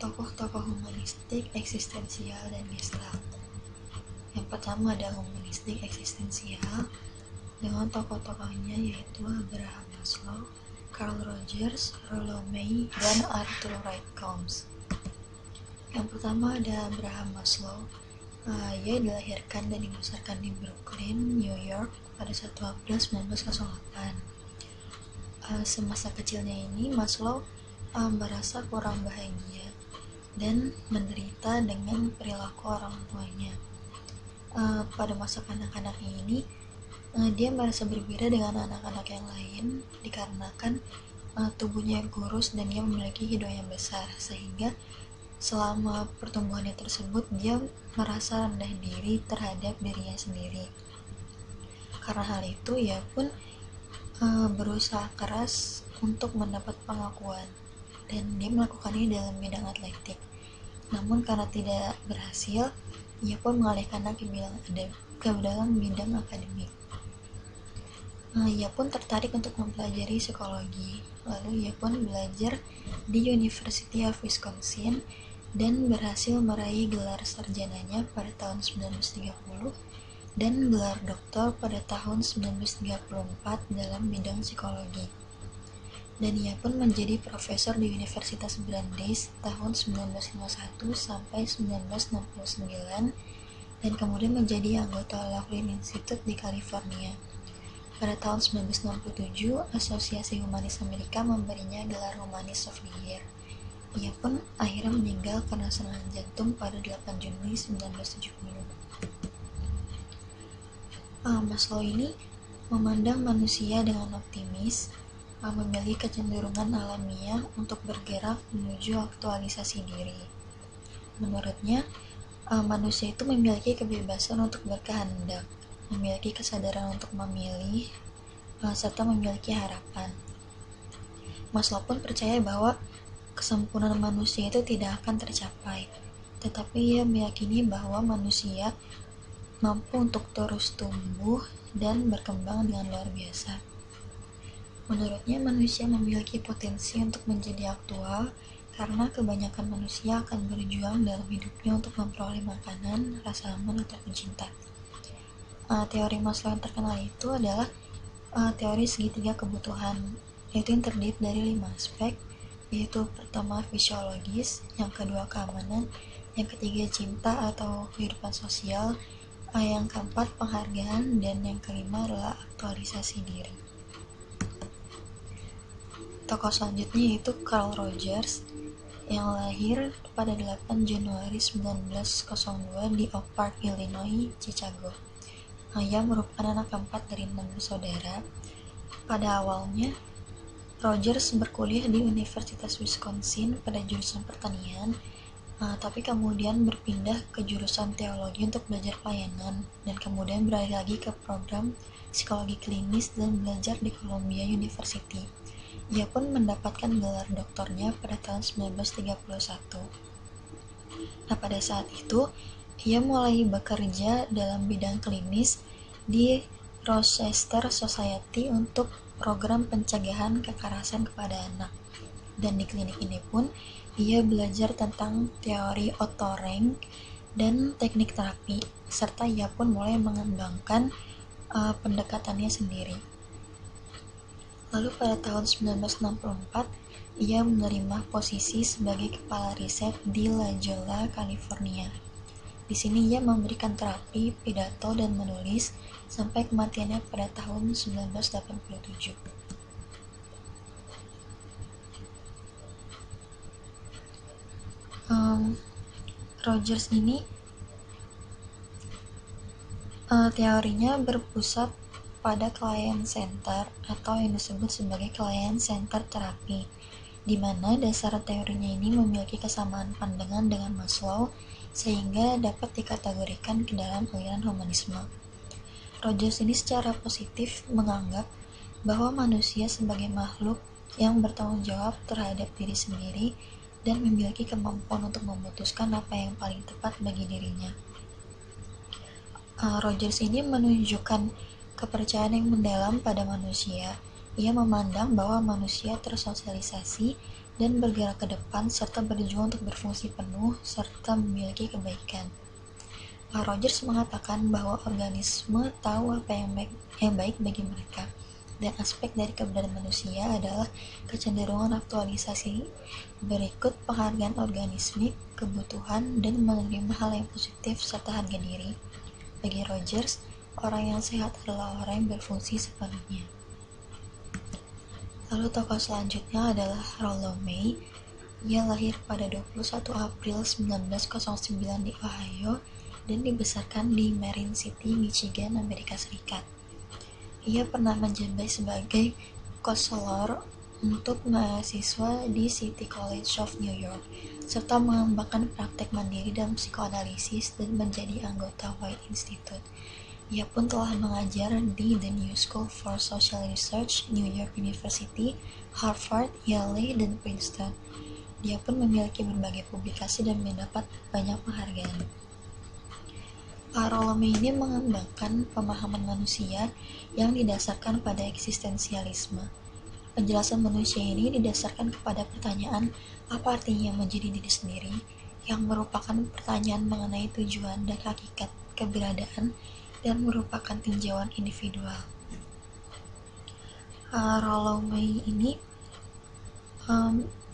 Tokoh-tokoh humanistik, eksistensial, dan gestalt. Yang pertama ada humanistik eksistensial dengan tokoh-tokohnya yaitu Abraham Maslow, Carl Rogers, Rollo May, dan Arthur Wright Combs. Yang pertama ada Abraham Maslow. Ia dilahirkan dan dibesarkan di Brooklyn, New York pada 1 April 1908. Semasa kecilnya ini Maslow merasa kurang bahagia dan menderita dengan perilaku orang tuanya. Pada masa kanak-kanaknya ini dia merasa berbeda dengan anak-anak yang lain dikarenakan tubuhnya yang kurus dan dia memiliki hidung yang besar, sehingga selama pertumbuhannya tersebut dia merasa rendah diri terhadap dirinya sendiri. Karena hal itu ia pun berusaha keras untuk mendapat pengakuan dan dia melakukannya dalam bidang atletik. Namun karena tidak berhasil, ia pun mengalihkannya ke dalam bidang akademik. Ia pun tertarik untuk mempelajari psikologi. Lalu ia pun belajar di University of Wisconsin dan berhasil meraih gelar sarjananya pada tahun 1930 dan gelar doktor pada tahun 1934 dalam bidang psikologi. Dan ia pun menjadi profesor di Universitas Brandeis tahun 1951 sampai 1969 dan kemudian menjadi anggota Laughlin Institute di California. Pada tahun 1967, Asosiasi Humanis Amerika memberinya gelar Humanist of the Year. Ia pun akhirnya meninggal karena serangan jantung pada 8 Juni 1970. Maslow ini memandang manusia dengan optimis, memiliki kecenderungan alamiah untuk bergerak menuju aktualisasi diri. Menurutnya, manusia itu memiliki kebebasan untuk berkehendak, memiliki kesadaran untuk memilih, serta memiliki harapan. Maslow pun percaya bahwa kesempurnaan manusia itu tidak akan tercapai, tetapi ia meyakini bahwa manusia mampu untuk terus tumbuh dan berkembang dengan luar biasa. Menurutnya, manusia memiliki potensi untuk menjadi aktual karena kebanyakan manusia akan berjuang dalam hidupnya untuk memperoleh makanan, rasa aman, ataupun cinta. Teori Maslow yang terkenal itu adalah teori segitiga kebutuhan, yaitu yang terdiri dari 5 aspek, yaitu pertama fisiologis, yang kedua keamanan, yang ketiga cinta atau kehidupan sosial, yang keempat penghargaan, dan yang kelima adalah aktualisasi diri. Tokoh selanjutnya yaitu Carl Rogers yang lahir pada 8 Januari 1902 di Oak Park, Illinois, Chicago. Ia merupakan anak keempat dari 6 bersaudara. Pada awalnya, Rogers berkuliah di Universitas Wisconsin pada jurusan pertanian, tapi kemudian berpindah ke jurusan teologi untuk belajar pelayanan dan kemudian beralih lagi ke program psikologi klinis dan belajar di Columbia University. Ia pun mendapatkan gelar doktornya pada tahun 1931. Pada saat itu, ia mulai bekerja dalam bidang klinis di Rochester Society untuk program pencegahan kekerasan kepada anak. Dan di klinik ini pun, ia belajar tentang teori Otto Rank dan teknik terapi, serta ia pun mulai mengembangkan pendekatannya sendiri. Lalu pada tahun 1964, ia menerima posisi sebagai kepala riset di La Jolla, California. Di sini ia memberikan terapi, pidato, dan menulis sampai kematiannya pada tahun 1987. Rogers ini teorinya berpusat pada client center atau yang disebut sebagai client center terapi, di mana dasar teorinya ini memiliki kesamaan pandangan dengan Maslow sehingga dapat dikategorikan ke dalam aliran humanisme. Rogers ini secara positif menganggap bahwa manusia sebagai makhluk yang bertanggung jawab terhadap diri sendiri dan memiliki kemampuan untuk memutuskan apa yang paling tepat bagi dirinya. Rogers ini menunjukkan kepercayaan yang mendalam pada manusia. Ia memandang bahwa manusia tersosialisasi dan bergerak ke depan serta berjuang untuk berfungsi penuh serta memiliki kebaikan. Rogers mengatakan bahwa organisme tahu apa yang baik bagi mereka, dan aspek dari keberadaan manusia adalah kecenderungan aktualisasi berikut penghargaan organismik, kebutuhan, dan menerima hal yang positif serta harga diri. Bagi Rogers, orang yang sehat adalah orang yang berfungsi sepenuhnya. Lalu tokoh selanjutnya adalah Rollo May. Ia lahir pada 21 April 1909 di Ohio dan dibesarkan di Marin City, Michigan, Amerika Serikat. Ia pernah menjabat sebagai konselor untuk mahasiswa di City College of New York, serta mengembangkan praktek mandiri dalam psikoanalisis dan menjadi anggota White Institute. Ia pun telah mengajar di The New School for Social Research, New York University, Harvard, Yale, dan Princeton. Dia pun memiliki berbagai publikasi dan mendapat banyak penghargaan. Rollo May ini mengembangkan pemahaman manusia yang didasarkan pada eksistensialisme. Penjelasan manusia ini didasarkan kepada pertanyaan apa artinya menjadi diri sendiri, yang merupakan pertanyaan mengenai tujuan dan hakikat keberadaan dan merupakan tinjauan individual. Rollo May ini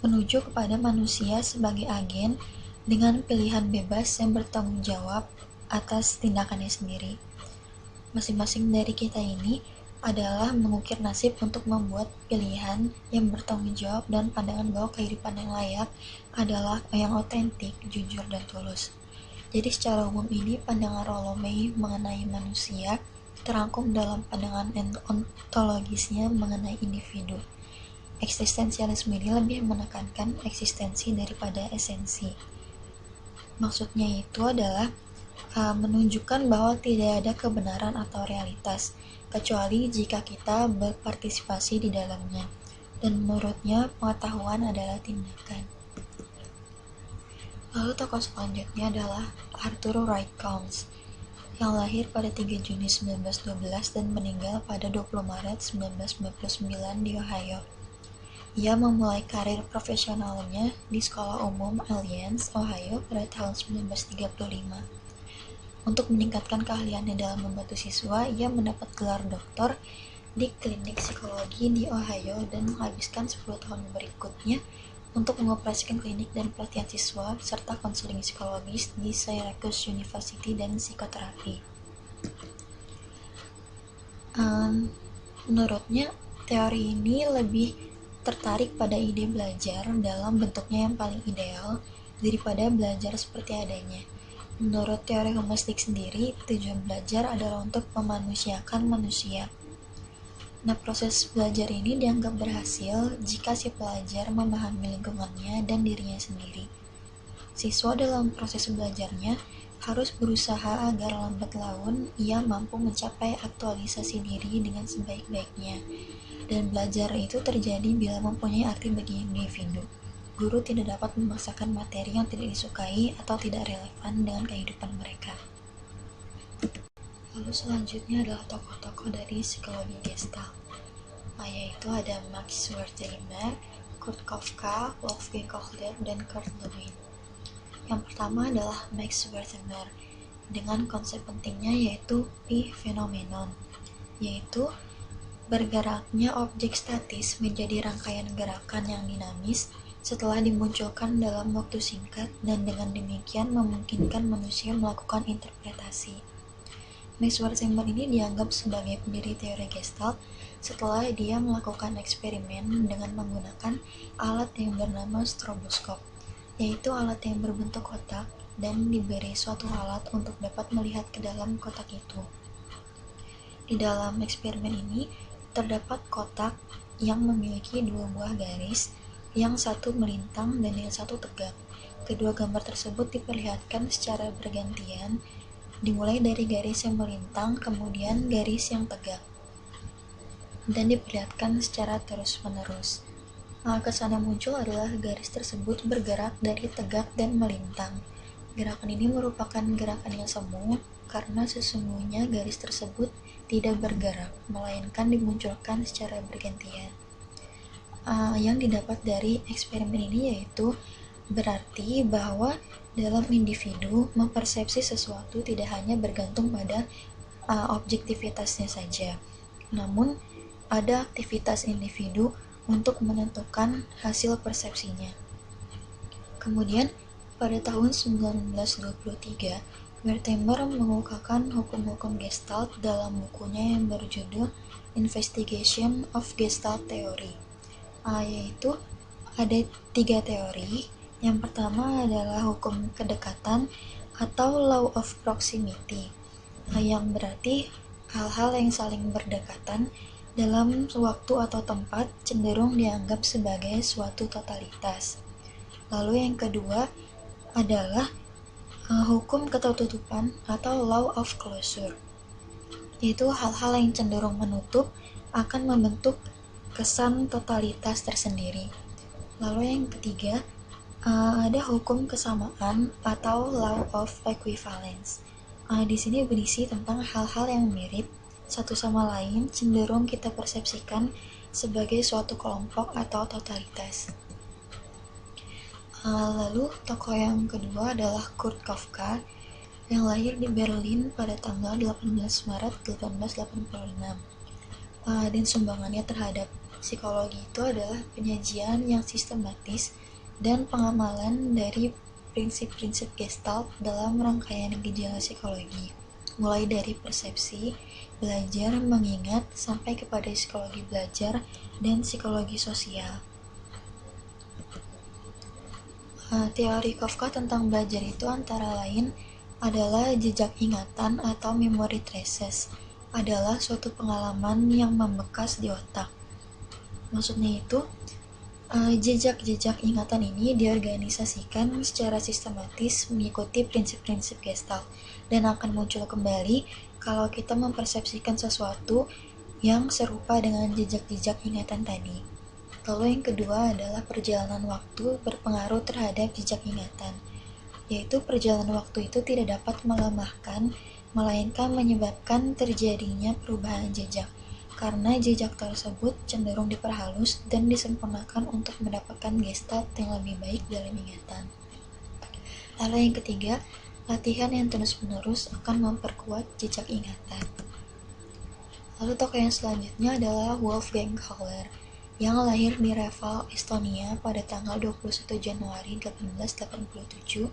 menuju kepada manusia sebagai agen dengan pilihan bebas yang bertanggung jawab atas tindakannya sendiri. Masing-masing dari kita ini adalah mengukir nasib untuk membuat pilihan yang bertanggung jawab dan pandangan bahwa kehidupan yang layak adalah yang otentik, jujur, dan tulus. Jadi secara umum ini pandangan Rollo May mengenai manusia terangkum dalam pandangan ontologisnya mengenai individu. Eksistensialisme ini lebih menekankan eksistensi daripada esensi. Maksudnya itu adalah menunjukkan bahwa tidak ada kebenaran atau realitas, kecuali jika kita berpartisipasi di dalamnya, dan menurutnya pengetahuan adalah tindakan. Lalu tokoh selanjutnya adalah Arthur Wright Combs, yang lahir pada 3 Juni 1912 dan meninggal pada 20 Maret 1999 di Ohio. Ia memulai karir profesionalnya di Sekolah Umum Alliance, Ohio pada tahun 1935. Untuk meningkatkan keahliannya dalam membantu siswa, ia mendapat gelar doktor di klinik psikologi di Ohio dan menghabiskan 10 tahun berikutnya untuk mengoperasikan klinik dan pelatihan siswa serta konseling psikologis di Syracuse University dan psikoterapi. Menurutnya, teori ini lebih tertarik pada ide belajar dalam bentuknya yang paling ideal daripada belajar seperti adanya. Menurut teori humanistik sendiri, tujuan belajar adalah untuk memanusiakan manusia. Nah, proses belajar ini dianggap berhasil jika si pelajar memahami lingkungannya dan dirinya sendiri. Siswa dalam proses belajarnya harus berusaha agar lambat laun ia mampu mencapai aktualisasi diri dengan sebaik-baiknya. Dan belajar itu terjadi bila mempunyai arti bagi individu. Guru tidak dapat memaksakan materi yang tidak disukai atau tidak relevan dengan kehidupan mereka. Lalu selanjutnya adalah tokoh-tokoh dari psikologi Gestalt, yaitu ada Max Wertheimer, Kurt Kafka, Wolfgang Kohler, dan Kurt Lewin. Yang pertama adalah Max Wertheimer dengan konsep pentingnya yaitu P-phenomenon, yaitu bergeraknya objek statis menjadi rangkaian gerakan yang dinamis setelah dimunculkan dalam waktu singkat dan dengan demikian memungkinkan manusia melakukan interpretasi. Max Wertheimer ini dianggap sebagai pendiri teori Gestalt setelah dia melakukan eksperimen dengan menggunakan alat yang bernama stroboskop, yaitu alat yang berbentuk kotak dan diberi suatu alat untuk dapat melihat ke dalam kotak itu. Di dalam eksperimen ini terdapat kotak yang memiliki 2 buah garis, yang satu melintang dan yang satu tegak. Kedua gambar tersebut diperlihatkan secara bergantian, dimulai dari garis yang melintang, kemudian garis yang tegak, dan diperlihatkan secara terus-menerus. Kesan yang muncul adalah garis tersebut bergerak dari tegak dan melintang. Gerakan ini merupakan gerakan yang semu, karena sesungguhnya garis tersebut tidak bergerak, melainkan dimunculkan secara bergantian. yang didapat dari eksperimen ini yaitu berarti bahwa dalam individu mempersepsi sesuatu tidak hanya bergantung pada objektivitasnya saja, namun ada aktivitas individu untuk menentukan hasil persepsinya. Kemudian pada tahun 1923, Wertheimer mengungkapkan hukum-hukum Gestalt dalam bukunya yang berjudul Investigation of Gestalt Theory, yaitu ada 3 teori. Yang pertama adalah hukum kedekatan atau law of proximity, yang berarti hal-hal yang saling berdekatan dalam waktu atau tempat cenderung dianggap sebagai suatu totalitas. Lalu yang kedua adalah hukum ketertutupan atau law of closure, yaitu hal-hal yang cenderung menutup akan membentuk kesan totalitas tersendiri. Lalu yang ketiga ada hukum kesamaan atau law of equivalence. Di sini berisi tentang hal-hal yang mirip satu sama lain cenderung kita persepsikan sebagai suatu kelompok atau totalitas. Lalu tokoh yang kedua adalah Kurt Kafka yang lahir di Berlin pada tanggal 18 Maret 1886. Dan sumbangannya terhadap psikologi itu adalah penyajian yang sistematis dan pengamalan dari prinsip-prinsip Gestalt dalam rangkaian gejala psikologi, mulai dari persepsi, belajar, mengingat, sampai kepada psikologi belajar dan psikologi sosial. Teori Kafka tentang belajar itu antara lain adalah jejak ingatan atau memory traces, adalah suatu pengalaman yang membekas di otak. Maksudnya itu, jejak-jejak ingatan ini diorganisasikan secara sistematis mengikuti prinsip-prinsip Gestalt dan akan muncul kembali kalau kita mempersepsikan sesuatu yang serupa dengan jejak-jejak ingatan tadi. Lalu yang kedua adalah perjalanan waktu berpengaruh terhadap jejak ingatan, yaitu perjalanan waktu itu tidak dapat melemahkan, melainkan menyebabkan terjadinya perubahan jejak, karena jejak tersebut cenderung diperhalus dan disempurnakan untuk mendapatkan Gestalt yang lebih baik dalam ingatan. Lalu yang ketiga, latihan yang terus-menerus akan memperkuat jejak ingatan. Lalu tokoh yang selanjutnya adalah Wolfgang Kohler, yang lahir di Reval, Estonia pada tanggal 21 Januari 1887.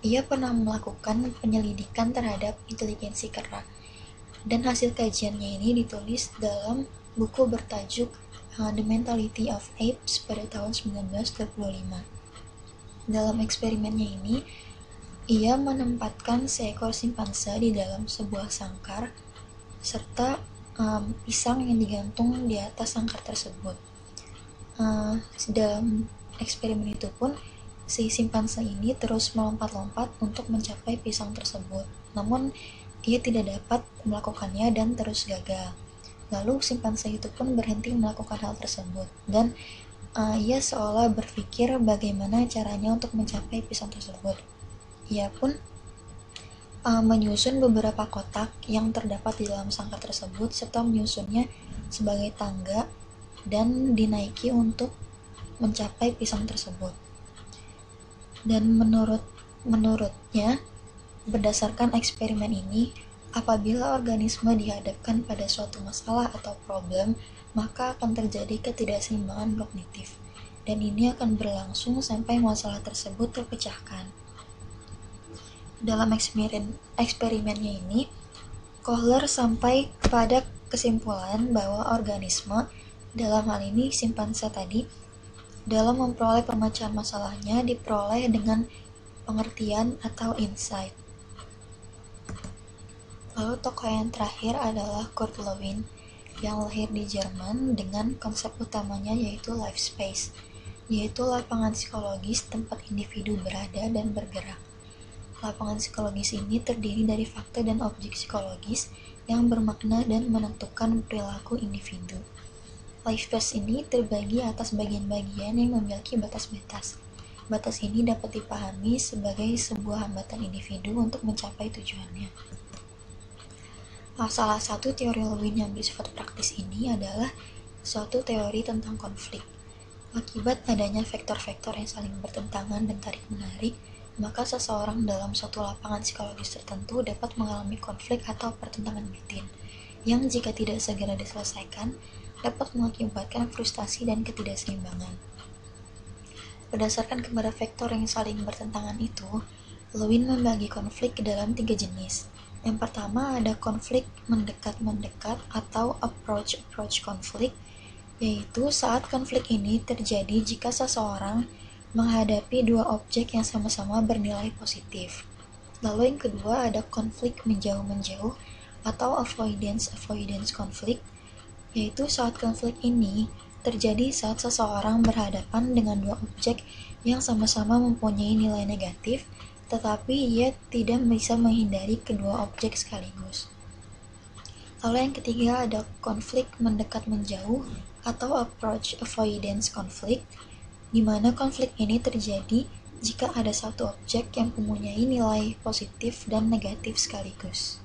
Ia pernah melakukan penyelidikan terhadap inteligensi kera, dan hasil kajiannya ini ditulis dalam buku bertajuk The Mentality of Apes pada tahun 1925. Dalam eksperimennya ini, ia menempatkan seekor simpanse di dalam sebuah sangkar serta pisang yang digantung di atas sangkar tersebut. Dalam eksperimen itu pun si simpanse ini terus melompat-lompat untuk mencapai pisang tersebut, namun ia tidak dapat melakukannya dan terus gagal. Lalu simpanse itu pun berhenti melakukan hal tersebut dan ia seolah berpikir bagaimana caranya untuk mencapai pisang tersebut. Ia pun menyusun beberapa kotak yang terdapat di dalam sangkar tersebut serta menyusunnya sebagai tangga dan dinaiki untuk mencapai pisang tersebut. Dan menurutnya, berdasarkan eksperimen ini, apabila organisme dihadapkan pada suatu masalah atau problem, maka akan terjadi ketidakseimbangan kognitif, dan ini akan berlangsung sampai masalah tersebut terpecahkan. Dalam eksperimennya ini, Kohler sampai pada kesimpulan bahwa organisme, dalam hal ini simpanse tadi, dalam memperoleh pemecahan masalahnya diperoleh dengan pengertian atau insight. Lalu tokoh yang terakhir adalah Kurt Lewin, yang lahir di Jerman dengan konsep utamanya yaitu life space, yaitu lapangan psikologis tempat individu berada dan bergerak. Lapangan psikologis ini terdiri dari fakta dan objek psikologis yang bermakna dan menentukan perilaku individu. Life space ini terbagi atas bagian-bagian yang memiliki batas-batas. Batas ini dapat dipahami sebagai sebuah hambatan individu untuk mencapai tujuannya. Salah satu teori Lewin yang bersifat praktis ini adalah suatu teori tentang konflik, Akibat adanya vektor-vektor yang saling bertentangan dan tarik-menarik, maka seseorang dalam suatu lapangan psikologis tertentu dapat mengalami konflik atau pertentangan batin, yang jika tidak segera diselesaikan, dapat mengakibatkan frustasi dan ketidakseimbangan. Berdasarkan kepada vektor yang saling bertentangan itu, Lewin membagi konflik ke dalam 3 jenis. Yang pertama ada konflik mendekat-mendekat atau approach-approach konflik, yaitu saat konflik ini terjadi jika seseorang menghadapi dua objek yang sama-sama bernilai positif. Lalu yang kedua ada konflik menjauh-menjauh atau avoidance konflik, yaitu saat konflik ini terjadi saat seseorang berhadapan dengan dua objek yang sama-sama mempunyai nilai negatif, tetapi ia tidak bisa menghindari kedua objek sekaligus. Lalu yang ketiga ada konflik mendekat-menjauh atau approach avoidance konflik, di mana konflik ini terjadi jika ada satu objek yang mempunyai nilai positif dan negatif sekaligus.